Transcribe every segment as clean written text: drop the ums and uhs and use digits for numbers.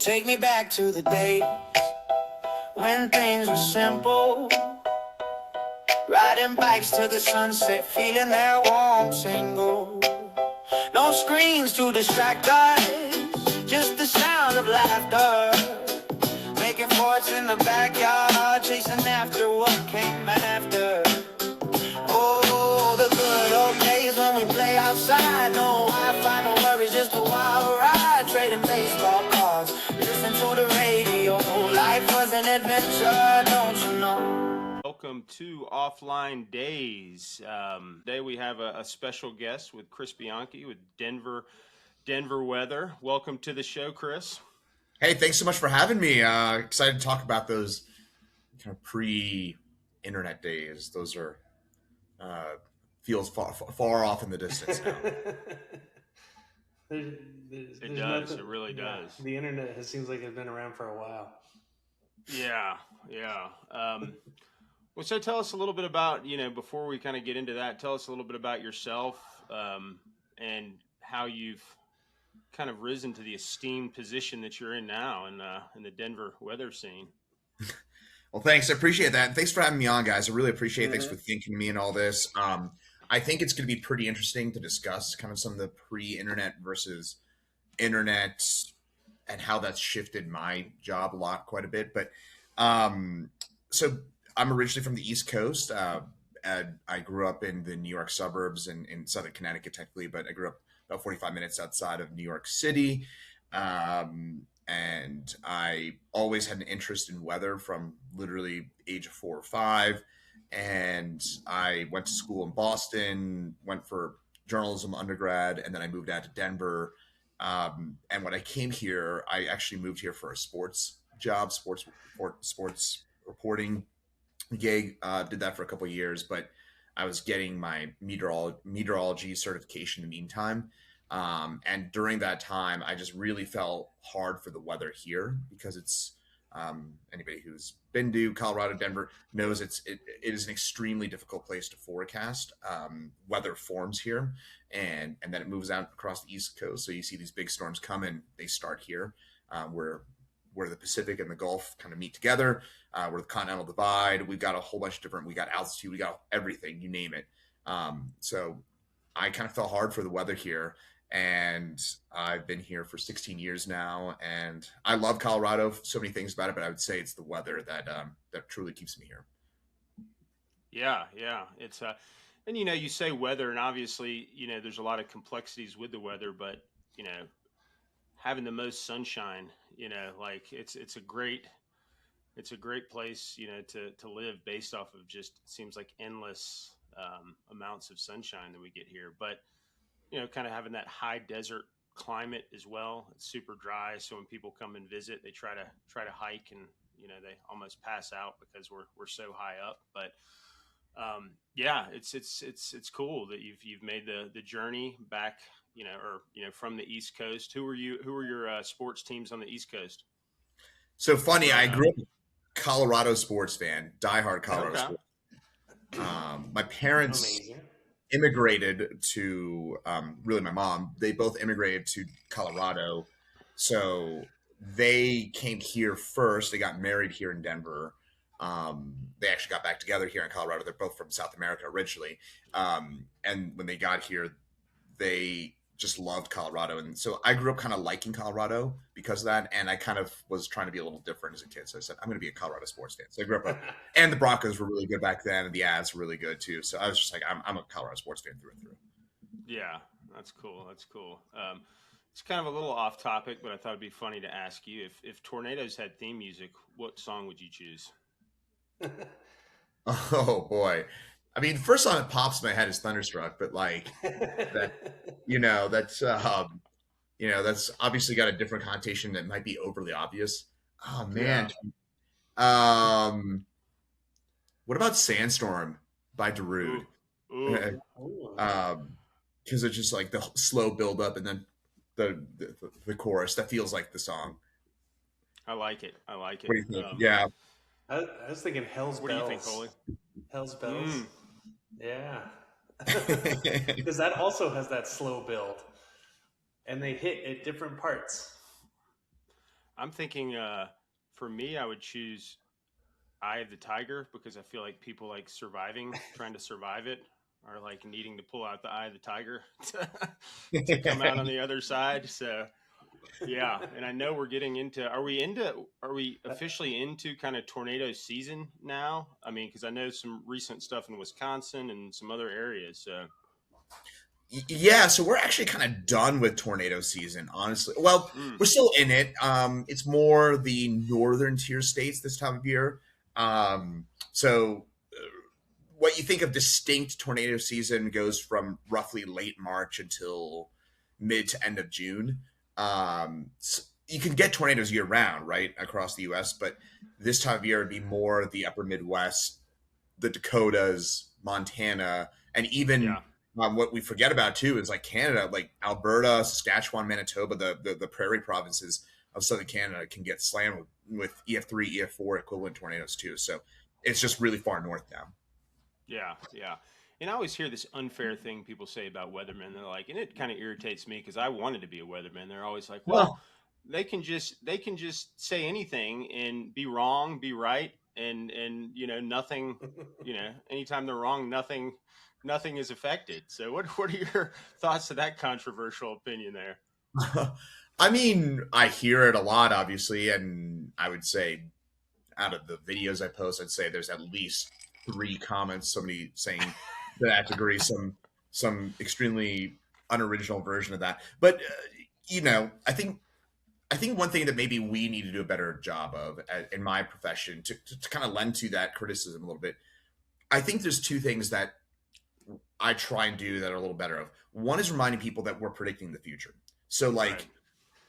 Take me back to the days when things were simple. Riding bikes to the sunset, feeling that warm tingle. No screens to distract us, just the sound of laughter. Making forts in the backyard, chasing after what came after. Oh, the good old days when we play outside. No Wi-Fi, no worries, just a wild ride. Trading baseball cards, listen to the radio. Life was an adventure, don't you know? Welcome to Offline Daze. Today we have a special guest with Chris Bianchi with Denver Weather. Welcome to the show, Chris. Hey, thanks so much for having me. Excited to talk about those kind of pre-internet days. Those are feels far off in the distance now. It does. It really does. The internet seems like it's been around for a while. Yeah. Well, so tell us a little bit about, before we kind of get into that, tell us a little bit about yourself and how you've kind of risen to the esteemed position that you're in now in the Denver weather scene. Well, thanks. I appreciate that. And thanks for having me on, guys. I really appreciate it. Thanks for thinking of me and all this. I think it's going to be pretty interesting to discuss kind of some of the pre-internet versus internet and how that's shifted my job quite a bit. But so I'm originally from the East Coast. I grew up in the New York suburbs in Southern Connecticut, technically, but I grew up about 45 minutes outside of New York City. And I always had an interest in weather from literally age of 4 or 5. And I went to school in Boston, went for journalism undergrad, and then I moved out to Denver. And when I came here, I actually moved here for a sports job, sports reporting gig. Did that for a couple of years, but I was getting my meteorology certification in the meantime. And during that time, I just really felt hard for the weather here because it's anybody who's been to Colorado, Denver knows it is an extremely difficult place to forecast. Weather forms here and then it moves out across the East Coast. So you see these big storms come and they start here where the Pacific and the Gulf kind of meet together. We're the Continental Divide. We've got a whole bunch of different, we got altitude, we got everything, you name it. So I kind of felt hard for the weather here. And I've been here for 16 years now, and I love Colorado. So many things about it, but I would say it's the weather that truly keeps me here. Yeah. It's and you say weather, and obviously there's a lot of complexities with the weather, but having the most sunshine, like it's a great place to live based off of just seems like endless amounts of sunshine that we get here, but kind of having that high desert climate as well. It's super dry, so when people come and visit, they try to hike, and they almost pass out because we're so high up. But it's cool that you've made the journey back, from the East Coast. Who are your sports teams on the East Coast? So funny, I grew up a Colorado sports fan, diehard Colorado sports. My parents immigrated to really my mom. They both immigrated to Colorado, so they came here first. They got married here in Denver. They actually got back together here in Colorado. They're both from South America originally, and when they got here, they just loved Colorado. And so I grew up kind of liking Colorado because of that, and I kind of was trying to be a little different as a kid. So I said, I'm going to be a Colorado sports fan. So I grew up, and the Broncos were really good back then, and the Avs were really good too. So I was just like, I'm a Colorado sports fan through and through. Yeah, that's cool. It's kind of a little off topic, but I thought it'd be funny to ask you if Tornadoes had theme music, what song would you choose? Oh boy. I mean, the first song that pops in my head is Thunderstruck, but like that, that's obviously got a different connotation that might be overly obvious. Oh man. Yeah. What about Sandstorm by Darude? Because it's just like the slow build up and then the chorus that feels like the song. I like it. What do you think? Yeah. I was thinking Hell's what Bells. What do you think, Coley? Hell's Bells. Yeah. Because that also has that slow build. And they hit at different parts. I'm thinking, for me, I would choose Eye of the Tiger because I feel like people like surviving, trying to survive it, are like needing to pull out the eye of the tiger to come out on the other side. So yeah, and I know we're getting into. Are we officially into kind of tornado season now? I mean, because I know some recent stuff in Wisconsin and some other areas. So Yeah, so we're actually kind of done with tornado season, honestly. Well, mm, we're still in it. It's more the northern tier states this time of year. So what you think of distinct tornado season goes from roughly late March until mid to end of June. You can get tornadoes year round, right, across the U.S., but this time of year would be more the upper Midwest, the Dakotas, Montana, and even yeah, what we forget about too is like Canada, like Alberta, Saskatchewan, Manitoba, the prairie provinces of southern Canada can get slammed with EF3, EF4 equivalent tornadoes too. So it's just really far north now. yeah, yeah. And I always hear this unfair thing people say about weathermen. They're like, and it kind of irritates me because I wanted to be a weatherman. They're always like, well, Well, they can just say anything and be wrong, be right, and you know nothing. You know, anytime they're wrong, nothing is affected. So what are your thoughts to that controversial opinion there? I mean, I hear it a lot, obviously, and I would say out of the videos I post, I'd say there's at least three comments somebody saying that degree, some extremely unoriginal version of that. But I think one thing that maybe we need to do a better job of in my profession to kind of lend to that criticism a little bit. I think there's two things that I try and do that are a little better of. One is reminding people that we're predicting the future. So Right. like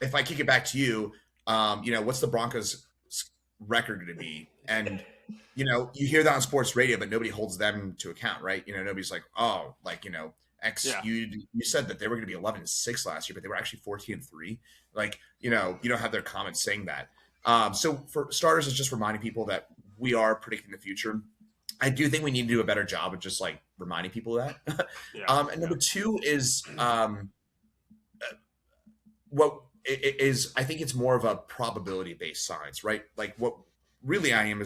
if I kick it back to you, what's the Broncos record going to be? And you hear that on sports radio, but nobody holds them to account, right? Nobody's like, oh, like X. Yeah. You said that they were going to be 11-6 last year, but they were actually 14-3. Like, you don't have their comments saying that. So for starters, it's just reminding people that we are predicting the future. I do think we need to do a better job of just like reminding people of that. Yeah. And Yeah. number two is what is I think it's more of a probability based science, right? Like what really I'm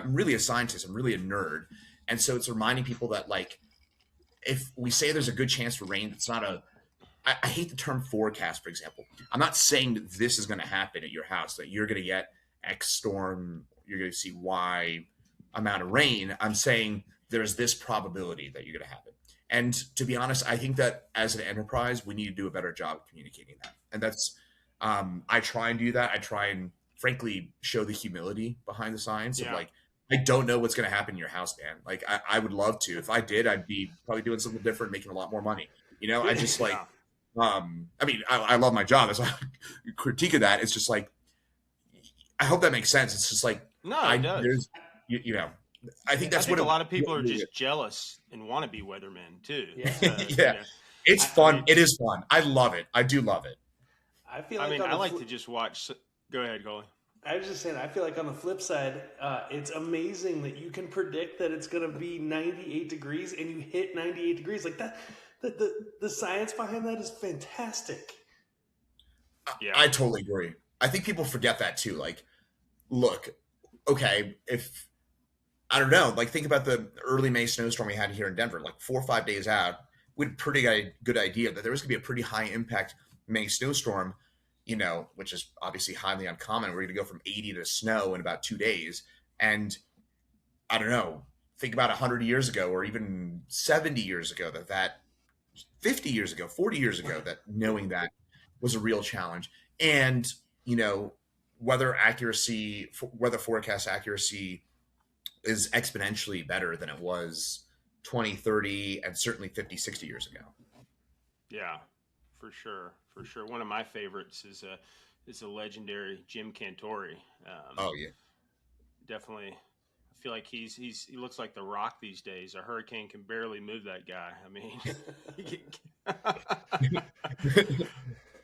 really a scientist. I'm really a nerd, and so it's reminding people that like if we say there's a good chance for rain, it's not a. I hate the term forecast, for example. I'm not saying that this is going to happen at your house, that you're going to get X storm, you're going to see Y amount of rain. I'm saying there's this probability that you're going to have it. And to be honest, I think that as an enterprise, we need to do a better job of communicating that. And that's, I try and do that. I try and frankly show the humility behind the science of Yeah. like, I don't know what's going to happen in your house, man. Like, I would love to. If I did, I'd be probably doing something different, making a lot more money. I just like, Yeah. I mean, I love my job. That's why I critique of that. It's just like, I hope that makes sense. It's just like, No, it there's, does. I think I that's think a lot of what people are it is. just jealous and want to be weathermen too. Yeah. So, Yeah, it's I fun. mean, It is fun. I love it. I do love it. I feel I like mean, on I the like to just watch. Go ahead, Coley. I was just saying, I feel like on the flip side, it's amazing that you can predict that it's going to be 98 degrees and you hit 98 degrees. Like that, the science behind that is fantastic. Yeah. I totally agree. I think people forget that too. Like, look, okay, if I don't know, like think about the early May snowstorm we had here in Denver, like 4 or 5 days out, we had a pretty good idea that there was going to be a pretty high impact May snowstorm, which is obviously highly uncommon. We're going to go from 80 to snow in about 2 days. And I don't know, think about 100 years ago or even 70 years ago that 50 years ago, 40 years ago, that knowing that was a real challenge. And, you know, weather forecast accuracy is exponentially better than it was 20, 30, and certainly 50, 60 years ago. Yeah. For sure. For sure. One of my favorites is a legendary Jim Cantori. Oh, yeah. Definitely. I feel like he looks like the Rock these days. A hurricane can barely move that guy. I mean,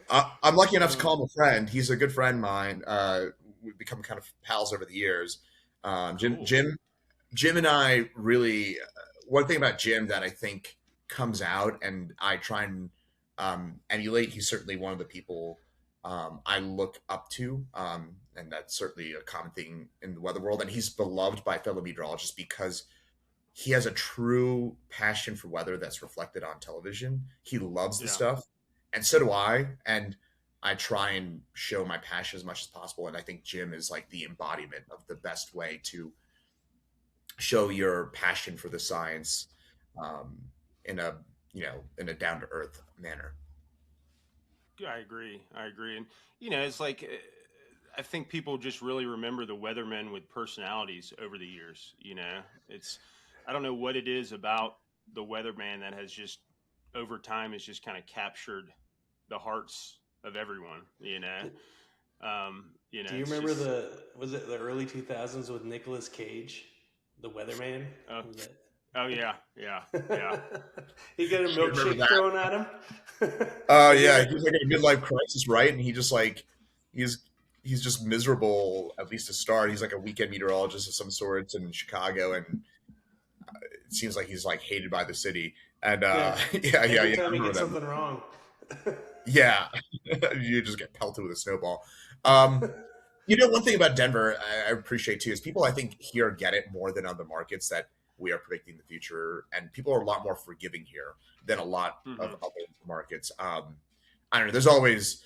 I'm lucky enough to call him a friend. He's a good friend of mine. We've become kind of pals over the years. cool. Jim and I really, one thing about Jim that I think comes out and I try and emulate, he's certainly one of the people I look up to, and that's certainly a common thing in the weather world. And he's beloved by fellow meteorologists because he has a true passion for weather that's reflected on television. He loves the Yeah. stuff, and so do I. And I try and show my passion as much as possible. And I think Jim is like the embodiment of the best way to show your passion for the science, um, in a in a down to earth manner. Yeah, I agree. I agree. And it's like I think people just really remember the weathermen with personalities over the years. It's I don't know what it is about the weatherman that has just over time has just kind of captured the hearts of everyone. Do you It's remember just was it the early 2000s with Nicolas Cage, the weatherman? oh, Was oh yeah, yeah, yeah. that? He got a I remember milkshake that. thrown at him. Oh And yeah, you're he's like in a midlife crisis, right? And he just like he's he's just miserable at least to start. He's like a weekend meteorologist of some sorts in Chicago, and it seems like he's like hated by the city. And yeah. yeah, Every I time he remember gets that. something wrong. Yeah, you just get pelted with a snowball. One thing about Denver I appreciate too is people I think here get it more than other markets that we are predicting the future, and people are a lot more forgiving here than a lot of Hmm. other markets. I don't know. There's always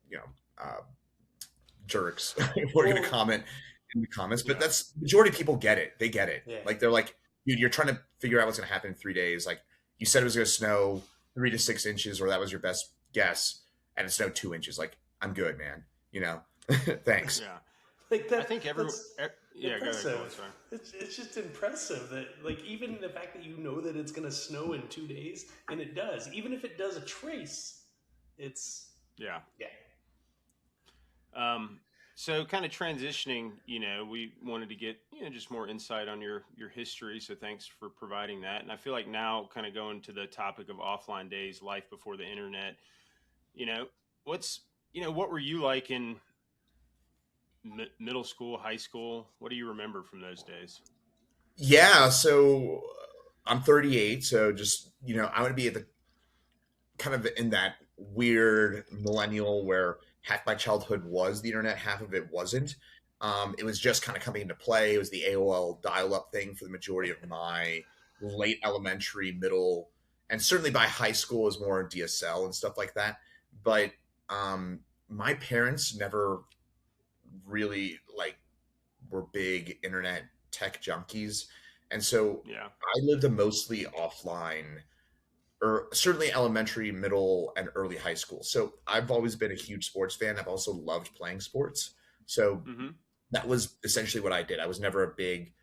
you know uh, jerks who are going to Well, comment in the comments, but Yeah, that's majority of people get it. They get it. yeah. Like they're like, dude, you're trying to figure out what's going to happen in 3 days. Like you said it was going to snow 3 to 6 inches, or that was your best guess, and it snowed 2 inches. Like I'm good, man. Thanks. yeah. Like I think everyone. that's Yeah, go ahead, Colin. impressive. Sorry. It's just impressive that like even the fact that you know that it's gonna snow in 2 days and it does, even if it does a trace, it's Yeah. yeah. Um, so kind of transitioning, we wanted to get, just more insight on your history. So thanks for providing that. And I feel like now kind of going to the topic of offline days, life before the internet, you know, what's, what were you like in middle school, high school? What do you remember from those days? Yeah. So I'm 38. So just I would be at the kind of in that weird millennial where half my childhood was the internet, half of it wasn't. It was just kind of coming into play. It was the AOL dial-up thing for the majority of my late elementary, middle, and certainly by high school was more DSL and stuff like that. But my parents never really like were big internet tech junkies, and so Yeah. I lived a mostly offline or certainly elementary, middle, and early high school. So I've always been a huge sports fan. I've also loved playing sports. So Hmm. that was essentially what I did. I was never a big.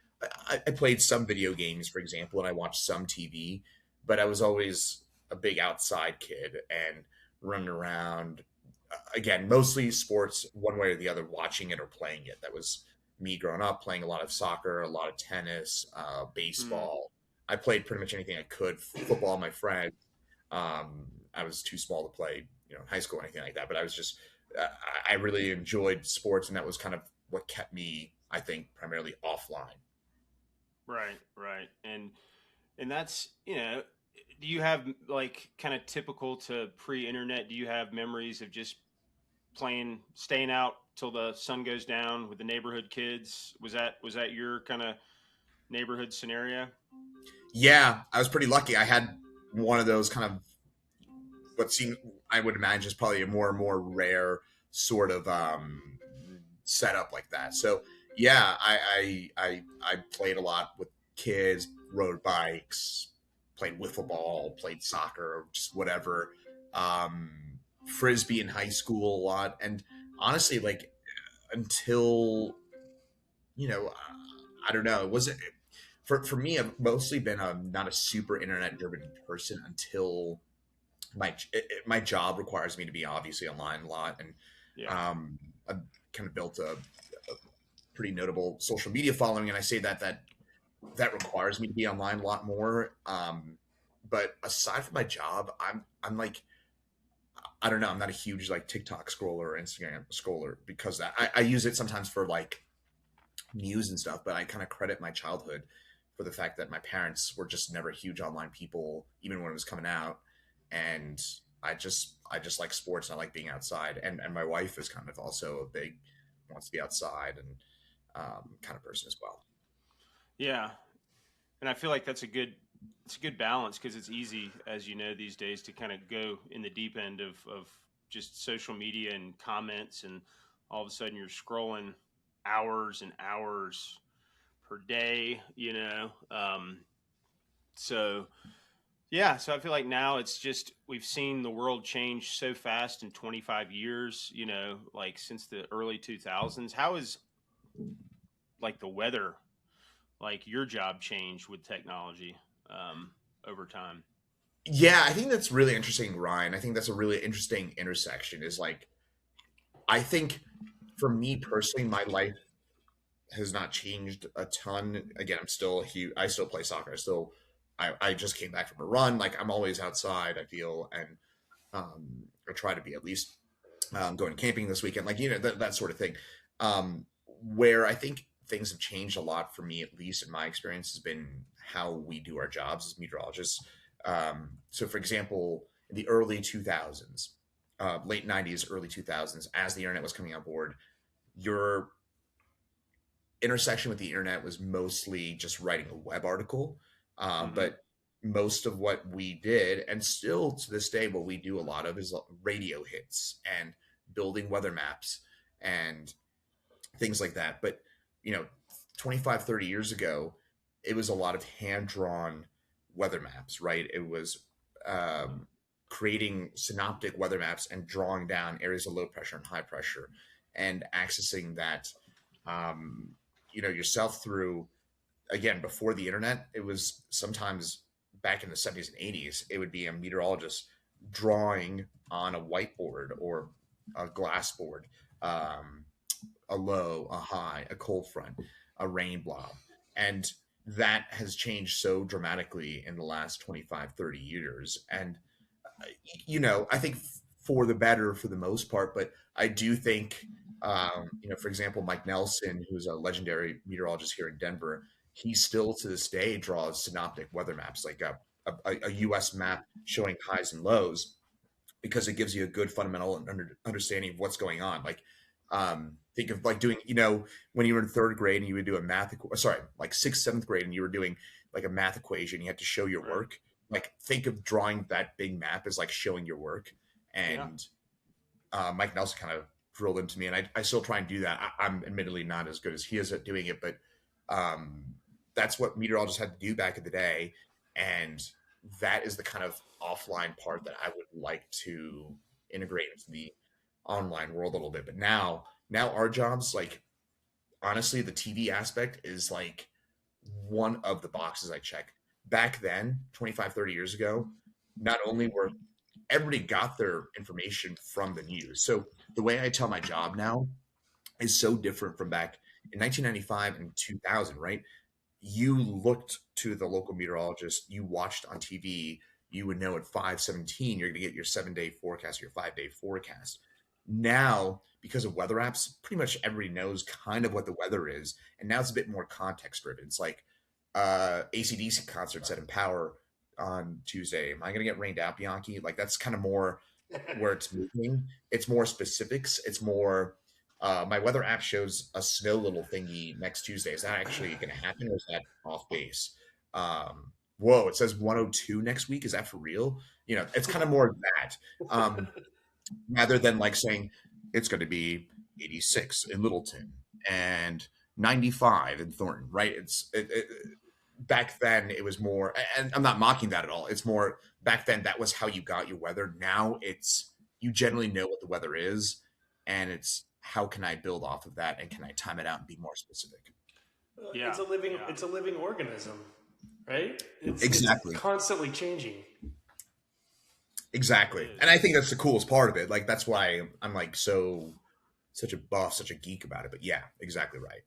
I played some video games, for example, and I watched some TV, but I was always a big outside kid and running around. Again, mostly sports, one way or the other, watching it or playing it. That was me growing up, playing a lot of soccer, a lot of tennis, Mm. baseball. I played pretty much anything I could. Football, my friend. I was too small to play, high school or anything like that. But I was just, I really enjoyed sports, and that was kind of what kept me, I think, primarily offline. Right. Right. And that's, do you have like kind of typical to pre-internet? Do you have memories of just playing, staying out till the sun goes down with the neighborhood kids? Was that your kind of neighborhood scenario? Yeah, I was pretty lucky. I had one of those kind of what seemed, I would imagine, is probably a more and more rare sort of setup like that. So yeah, I played a lot with kids, rode bikes, played wiffle ball, played soccer, just whatever. Um, Frisbee in high school a lot, and honestly, like until I don't know, it wasn't for me. I've mostly been not a super internet driven person until my job requires me to be obviously online a lot, and Yeah. I've kind of built a pretty notable social media following, and I say that requires me to be online a lot more. But aside from my job, I'm like I don't know, I'm not a huge like TikTok scroller or Instagram scroller because that I use it sometimes for like news and stuff, but I kind of credit my childhood for the fact that my parents were just never huge online people, even when it was coming out, and I just like sports and I like being outside. And my wife is kind of also a big wants to be outside and kind of person as well. Yeah, and I feel like it's a good balance because it's easy, as you know, these days to kind of go in the deep end of just social media and comments, and all of a sudden you're scrolling hours and hours per day, you know. So yeah, so I feel like now it's just we've seen the world change so fast in 25 years, you know, like since the early 2000s. How is like the weather, like your job changed with technology over time? Yeah, I think that's really interesting, Ryan. I think that's a really interesting intersection. Is like I think for me personally, my life has not changed a ton. Again, I'm still huge. I still play soccer. I just came back from a run. Like I'm always outside. I feel, and I try to be at least going camping this weekend. Like that sort of thing. Where I think things have changed a lot for me, at least in my experience, has been how we do our jobs as meteorologists. So, for example, in the early 2000s, late 90s, early 2000s, as the internet was coming on board, your intersection with the internet was mostly just writing a web article. Hmm. But most of what we did, and still to this day, what we do a lot of is radio hits and building weather maps and things like that. But, you know, 25, 30 years ago, it was a lot of hand drawn weather maps, right? It was um, creating synoptic weather maps and drawing down areas of low pressure and high pressure and accessing that, um, yourself through, again, before the internet. It was sometimes back in the 70s and 80s, it would be a meteorologist drawing on a whiteboard or a glass board. Um, a low, a high, a cold front, a rain blob. And that has changed so dramatically in the last 25, 30 years. And, I think for the better for the most part, but I do think, for example, Mike Nelson, who's a legendary meteorologist here in Denver, he still to this day draws synoptic weather maps, like a US map showing highs and lows because it gives you a good fundamental understanding of what's going on. Like, think of like doing, when you were in third grade and you would do a sorry, like sixth, seventh grade, and you were doing like a math equation, you had to show your Right. work. Like, think of drawing that big map as like showing your work. Yeah. And Mike Nelson kind of drilled into me, and I still try and do that. I'm admittedly not as good as he is at doing it, but um, that's what meteorologists had to do back in the day, and that is the kind of offline part that I would like to integrate into the online world a little bit. But now our jobs, like honestly, the TV aspect is like one of the boxes I check. Back then, 25, 30 years ago, not only were everybody got their information from the news. So the way I tell my job now is so different from back in 1995 and 2000, right? You looked to the local meteorologist, you watched on TV, you would know at 5:17 you're going to get your 7-day forecast, your 5-day forecast. Now, because of weather apps, pretty much everybody knows kind of what the weather is, and now it's a bit more context driven. It's like ACDC concerts at Empower on Tuesday. Am I going to get rained out, Bianchi? Like that's kind of more where it's moving. It's more specifics. It's more. My weather app shows a snow little thingy next Tuesday. Is that actually going to happen, or is that off base? Whoa! It says 102 next week. Is that for real? It's kind of more of that, rather than like saying it's going to be 86 in Littleton and 95 in Thornton. Right? Back then it was more, and I'm not mocking that at all. It's more back then that was how you got your weather. Now it's you generally know what the weather is, and it's how can I build off of that and can I time it out and be more specific. Yeah. Yeah. It's a living organism, right? It's Exactly. constantly changing. It Exactly. And is. I think that's the coolest part of it. Like that's why I'm like such a buff, such a geek about it. But yeah, exactly right.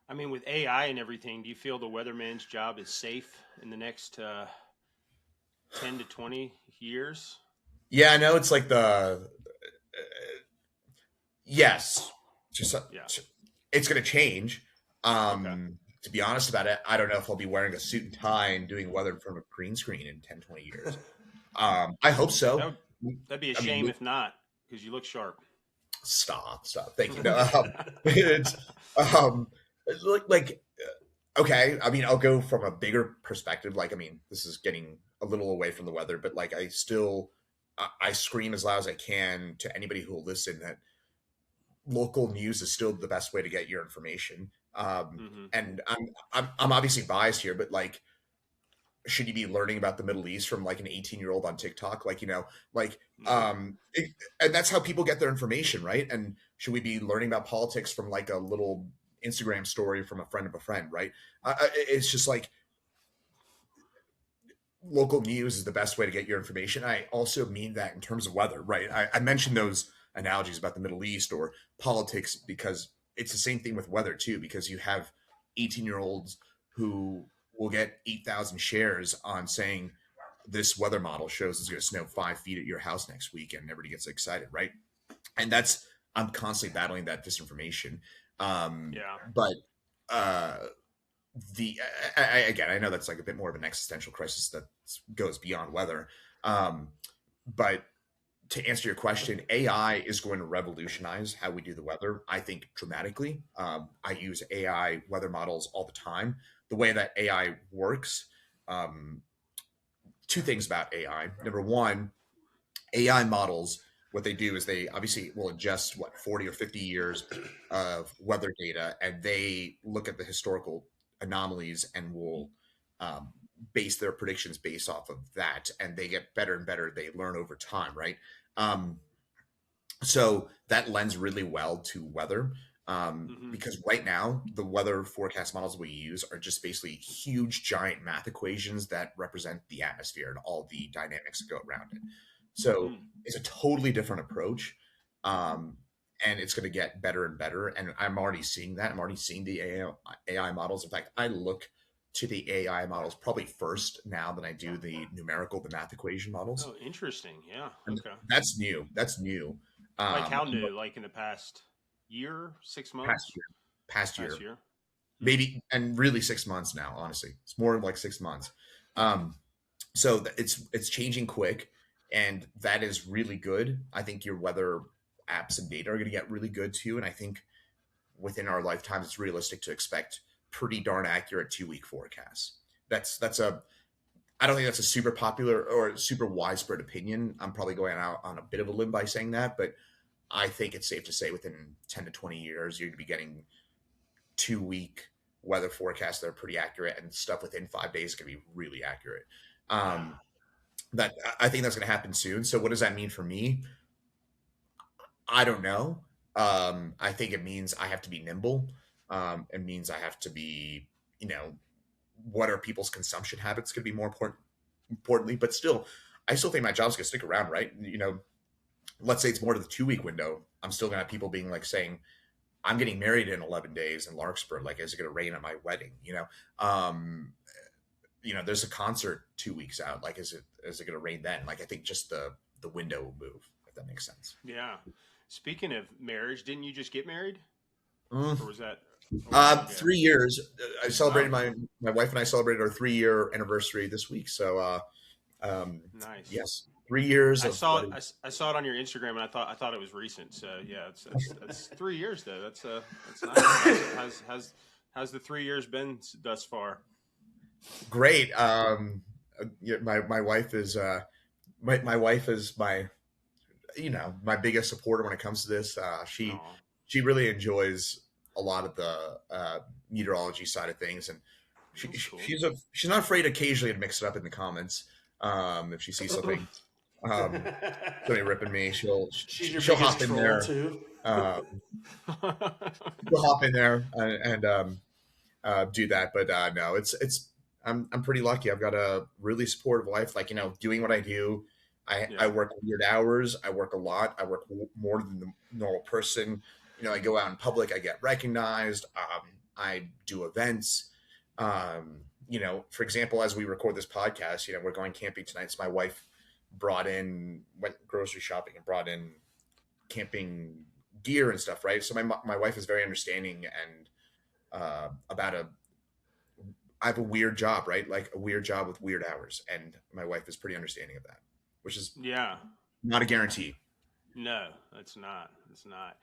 I mean, with AI and everything, do you feel the weatherman's job is safe in the next 10 to 20 years? Yeah, I know it's like yes, just Yeah. it's going to change. Okay. To be honest about it, I don't know if I'll be wearing a suit and tie and doing weather in front of a green screen in 10, 20 years. I hope That so. would that'd be a I mean, shame if not, because you look sharp. stop. Thank you. No, it's um, like okay. I mean, I'll go from a bigger perspective. Like, I mean, this is getting a little away from the weather, but like, I scream as loud as I can to anybody who will listen that local news is still the best way to get your information. Hmm. And I'm obviously biased here, but like, should you be learning about the Middle East from like an 18-year-old on TikTok? Like, like, No. and that's how people get their information, right? And should we be learning about politics from like a little Instagram story from a friend of a friend, right? It's just like local news is the best way to get your information. I also mean that in terms of weather, right? I mentioned those analogies about the Middle East or politics because it's the same thing with weather too, because you have 18-year-olds who will get 8,000 shares on saying this weather model shows it's going to snow 5 feet at your house next week and everybody gets excited, right? And I'm constantly battling that disinformation. Yeah. But uh, again, I know that's like a bit more of an existential crisis that goes beyond weather. Um, but to answer your question, AI is going to revolutionize how we do the weather, I think, dramatically. I use AI weather models all the time. The way that AI works, um, two things about AI. Number one, AI models, what they do is they obviously will adjust 40 or 50 years of weather data, and they look at the historical anomalies and will um, base their predictions based off of that. And they get better and better. They learn over time, right? Um, so that lends really well to weather. Hmm. Because right now, the weather forecast models we use are just basically huge, giant math equations that represent the atmosphere and all the dynamics that go around it. So Mm. it's a totally different approach. Um, and it's going to get better and better. And I'm already seeing that. I'm already seeing the AI models. In fact, I look to the AI models probably first now than I do the numerical, the math equation models. Oh, interesting. Yeah. And Okay. that's new. That's new. Like how And new? Like in the past year, six past months, year, past past year, year? Hmm. maybe, and really 6 months now. Honestly, it's more like 6 months. Um, so it's changing quick, and that is really good. I think your weather apps and data are going to get really good too, and I think within our lifetimes, it's realistic to expect pretty darn accurate 2 week forecasts. That's a I don't think that's a super popular or super widespread opinion. I'm probably going out on a bit of a limb by saying that, but I think it's safe to say within 10 to 20 years, you're going to be getting 2 week weather forecasts that are pretty accurate, and stuff within 5 days is going to be really accurate. Um, Wow. that I think that's going to happen soon. So, what does that mean for me? I don't know. I think it means I have to be nimble. It means I have to be, you know, what are people's consumption habits could be more importantly, but still, I still think my job's going to stick around, right? Let's say it's more to the 2 week window. I'm still going to have people being like saying, I'm getting married in 11 days in Larkspur. Like, is it going to rain at my wedding? Um, there's a concert 2 weeks out. Like, is it going to rain then? Like, I think just the window will move, if that makes sense. Yeah. Speaking of marriage, didn't you just get married, Mm. or was that a while ago? 3 years. I Oh, celebrated my wife and I celebrated our 3 year anniversary this week. So, nice. yes, 3 years I of saw it. wedding. I saw it on your Instagram, and I thought it was recent. So yeah, that's 3 years though. That's nice. How's the 3 years been thus far? Great. Yeah, my wife is my wife is my biggest supporter when it comes to this. Oh, She really enjoys a lot of the meteorology side of things, and that's cool. she's not afraid occasionally to mix it up in the comments. If she sees something, um, somebody ripping me, She's your she'll biggest hop in troll there. too. Um, she'll hop in there and do that. But no, I'm pretty lucky. I've got a really supportive wife. Like, doing what I do. I Yeah. work weird hours. I work a lot. I work more than the normal person. I go out in public. I get recognized. I do events. For example, as we record this podcast, we're going camping tonight. So my wife went grocery shopping and brought in camping gear and stuff, right? So my wife is very understanding and about I have a weird job, right? Like a weird job with weird hours, and my wife is pretty understanding of that. which is Yeah. not a guarantee. No, it's not. It's not.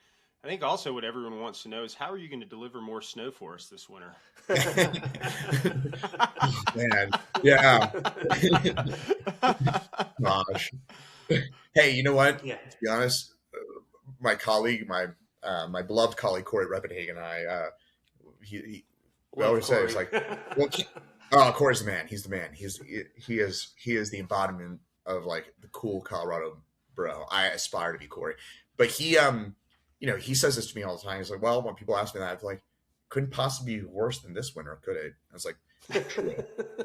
I think also what everyone wants to know is how are you going to deliver more snow for us this winter? Man, yeah. Gosh. Hey, you know what? Yeah. To be honest, my colleague, my beloved colleague Corey Reppenhagen, and I, we Love always say Corey. it's like, well, oh, Corey's the man. He's the man. He is the embodiment of like the cool Colorado bro. I aspire to be Corey, but he says this to me all the time. He's like, well, when people ask me that, it's like, couldn't possibly be worse than this winter, could it? I was like, true.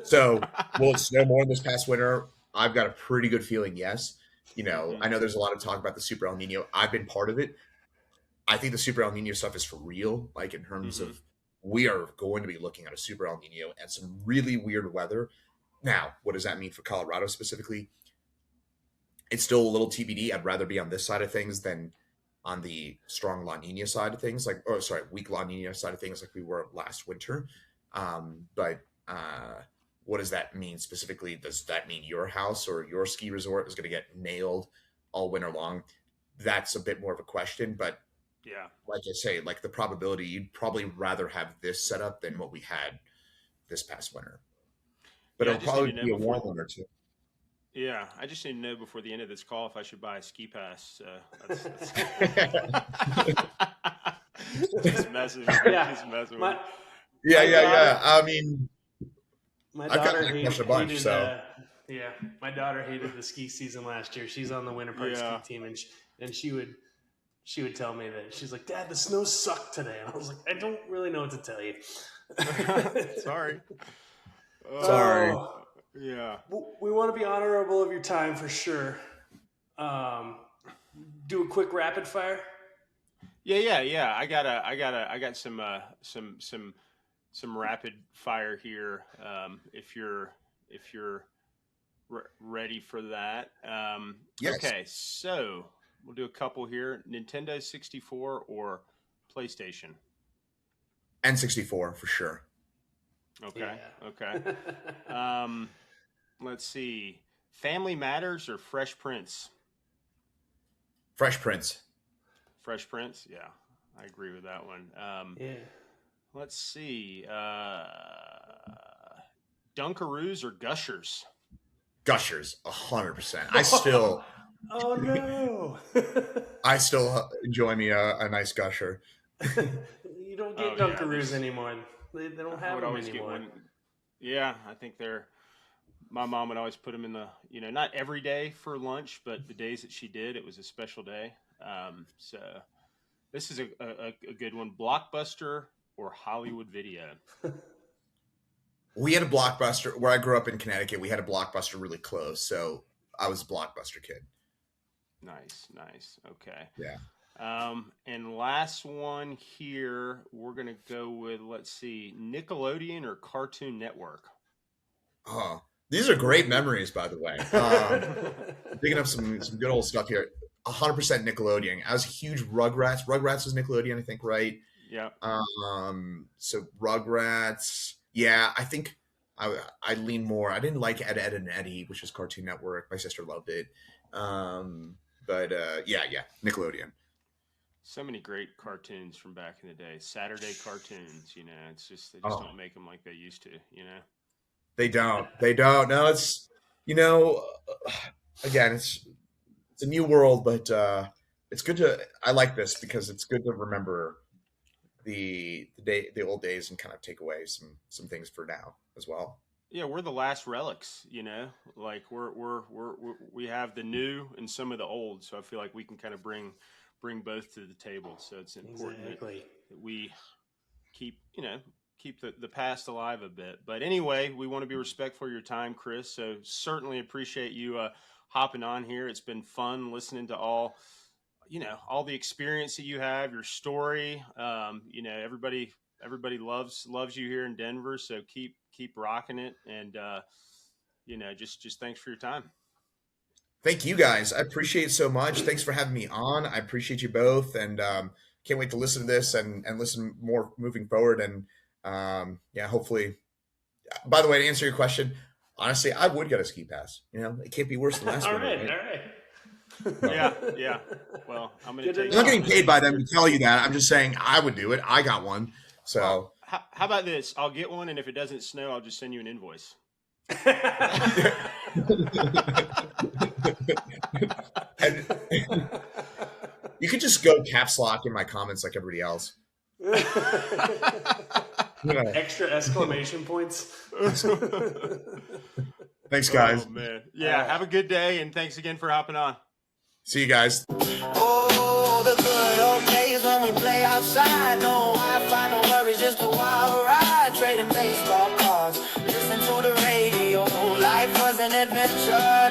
So will it snow more this past winter? I've got a pretty good feeling, yes. I know there's a lot of talk about the Super El Nino. I've been part of it. I think the Super El Nino stuff is for real, like in terms of we are going to be looking at a Super El Nino and some really weird weather. Now, what does that mean for Colorado specifically? It's still a little TBD. I'd rather be on this side of things than on the strong La Nina side of things, weak La Nina side of things, like we were last winter. But what does that mean specifically? Does that mean your house or your ski resort is going to get nailed all winter long? That's a bit more of a question, but Yeah. like I say, like the probability, you'd probably rather have this setup than what we had this past winter. But Yeah, I it'll just need probably to be know a warm before. winter too. Yeah, I just need to know before the end of this call if I should buy a ski pass. That's just messing with Yeah. Just messing with My, me. Yeah, my yeah, daughter, yeah. I mean, my I've daughter gotten that question a bunch, hated. so Yeah, my daughter hated the ski season last year. She's on the winter park ski Yeah. team, and she would tell me that she's like, "Dad, the snow sucked today," and I was like, "I don't really know what to tell you." Sorry. Sorry. Oh, Yeah. we want to be honorable of your time for sure. Do a quick rapid fire. Yeah. I got some rapid fire here. If you're ready for that. Yes. Okay, so we'll do a couple here. Nintendo 64 or PlayStation? N64 for sure. Okay. Yeah. Okay. Let's see. Family Matters or Fresh Prince? Fresh Prince. Fresh Prince? Yeah, I agree with that one. Yeah. Let's see. Dunkaroos or Gushers? Gushers, 100%. I still, Oh no! I still enjoy me a nice gusher. You don't get Oh, yeah, Dunkaroos there's- anymore. They don't I have would them always get anymore. one. Yeah, I think they're. My mom would always put them in the, not every day for lunch, but the days that she did, it was a special day. So this is a good one. Blockbuster or Hollywood Video? We had a Blockbuster where I grew up in Connecticut. We had a Blockbuster really close, so I was a Blockbuster kid. Nice. Okay. Yeah. And last one here, we're gonna go with, let's see, Nickelodeon or Cartoon Network. Oh, these are great memories, by the way. Picking up some good old stuff here. 100% Nickelodeon. I was a huge Rugrats. Rugrats was Nickelodeon, I think, right? Yeah. So Rugrats. Yeah, I think I lean more. I didn't like Ed, Ed and Eddie, which was Cartoon Network. My sister loved it. But yeah, Nickelodeon. So many great cartoons from back in the day. Saturday cartoons, it's just they just don't make them like they used to, They don't. No, it's again, it's a new world, but it's good to. I like this because it's good to remember the old days, and kind of take away some things for now as well. Yeah, we're the last relics, like we have the new and some of the old, so I feel like we can kind of bring both to the table. So it's important that we keep the past alive a bit. But anyway, we want to be respectful of your time, Chris. So certainly appreciate you hopping on here. It's been fun listening to all the experience that you have, your story. Everybody loves you here in Denver. So keep rocking it. And, just thanks for your time. Thank you guys. I appreciate it so much. Thanks for having me on. I appreciate you both, and can't wait to listen to this and listen more moving forward. And hopefully, by the way, to answer your question, Honestly, I would get a ski pass. You know, it can't be worse than last All winter. right, Right? all right. Yeah. Well, I'm going Good to to take I'm not getting paid by them to tell you that. I'm just saying I would do it. I got one. So Well, how about this? I'll get one, and if it doesn't snow, I'll just send you an invoice. and you could just go caps lock in my comments like everybody else. Yeah. Extra exclamation points. Thanks, guys. Oh, man. Yeah, have a good day, and thanks again for hopping on. See you guys. Oh, the good old days when we play outside. No Wi-Fi, no worries, just a wild ride. Trading baseball cards, listen to the radio. Life was an adventure.